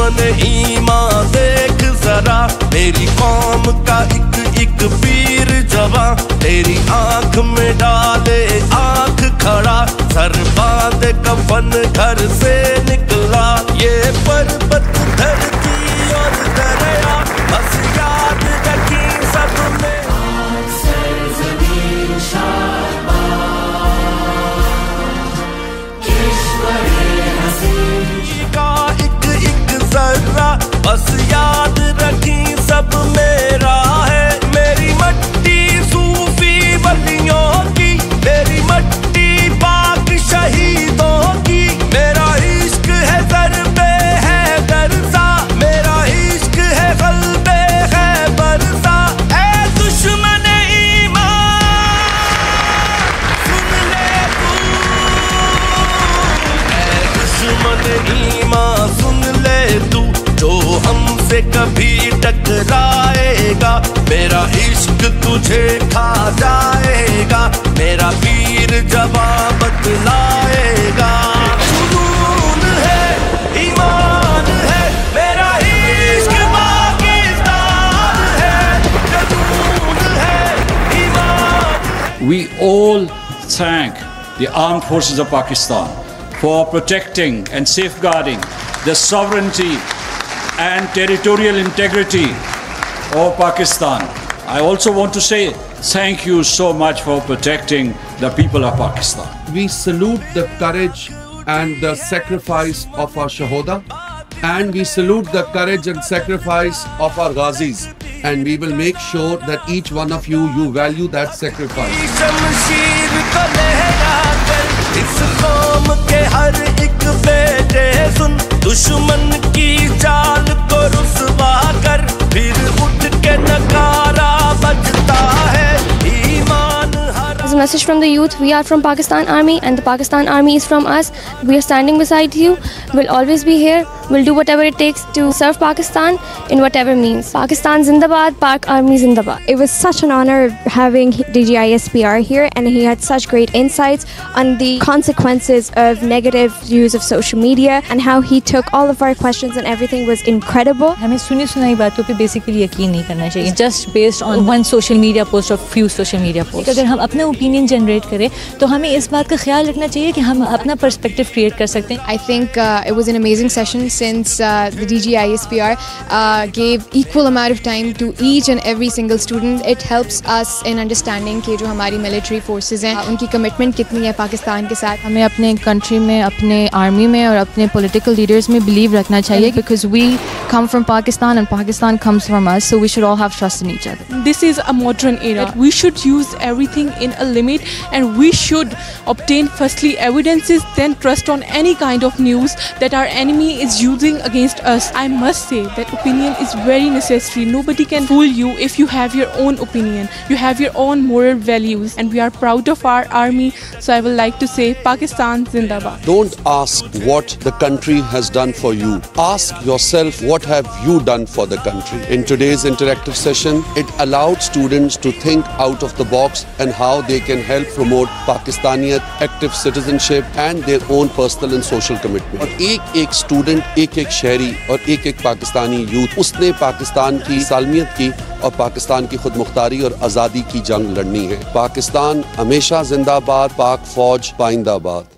दुश्मन ईमान देख जरा, मेरी कौम का एक पीर जवां, तेरी आंख में डाले आंख खड़ा, सर बांधे कफन घर से निकला। ये पर्वत धरती और दरिया बस याद रखी सब में। बस याद रखी सब मेरा है, मेरी मट्टी सूफी वलियों की, मेरी मट्टी पाक शहीदों की, मेरा इश्क है ज़र्बे है दरसा, मेरा इश्क है क़ल्बे है बरसा। ऐ दुश्मन ईमान सुन ले तू, ऐ दुश्मन ईमान सुन ले तू, जो हमसे कभी टकराएगा, मेरा इश्क तुझे खा जाएगा, मेरा वीर जवां बतलाएगा। जुनून है, ईमान है, मेरा इश्क पाकिस्तान है, जुनून है, ईमान। We all thank the armed forces of Pakistan for protecting and safeguarding the sovereignty and territorial integrity of Pakistan. I also want to say thank you so much for protecting the people of Pakistan. We salute the courage and the sacrifice of our Shahoda, and we salute the courage and sacrifice of our Ghazis, and we will make sure that each one of you value that sacrifice. इस कौम के हर एक बेटे सुन, दुश्मन की चाल को रुसवा कर, फिर उठ के नगारा बजता है, ईमान हरा। As a message from the youth, we are from Pakistan Army and the Pakistan Army is from us. We are standing beside you. We'll always be here. We'll do whatever it takes to serve Pakistan in whatever means. Pakistan Zindabad, Pak Army Zindabad. It was such an honor having DGISPR here, and he had such great insights on the consequences of negative use of social media and how he took all of our questions and everything was incredible. हमें सुनी सुनाई बातों पे basically यकीन नहीं करना चाहिए, just based on one social media post or few social media posts. अगर हम अपना ओपिनियन जनरेट करें तो हमें इस बात का ख्याल रखना चाहिए कि हम अपना पर्सपेक्टिव क्रिएट कर सकते हैं। I think it was an amazing session since the DGISPR gave equal amount of time to each and every single student. It helps us in understanding कि जो हमारी military forces हैं उनकी commitment कितनी है पाकिस्तान के साथ। हमें अपने country में, अपने army में और अपने political leaders में believe रखना चाहिए, because we come from Pakistan and Pakistan comes from us, so we should all have trust in each other. This is a modern era. We should use everything in a limit, and we should obtain firstly evidences, then trust on any kind of news that our enemy is using against us. I must say that opinion is very necessary. Nobody can fool you if you have your own opinion. You have your own moral values, and we are proud of our army. So I would like to say Pakistan Zindabad. Don't ask what the country has done for you. Ask yourself, what have you done for the country? In today's interactive session, it allowed students to think out of the box and how they can help promote Pakistaniyat, active citizenship and their own personal and social commitment. और एक student, एक शहरी और एक Pakistani youth, उसने पाकिस्तान की सालमियत की और पाकिस्तान की खुद मुख्तारी और आज़ादी की जंग लड़नी है। पाकिस्तान हमेशा जिंदाबाद, पाक फौज पाइंदाबाद।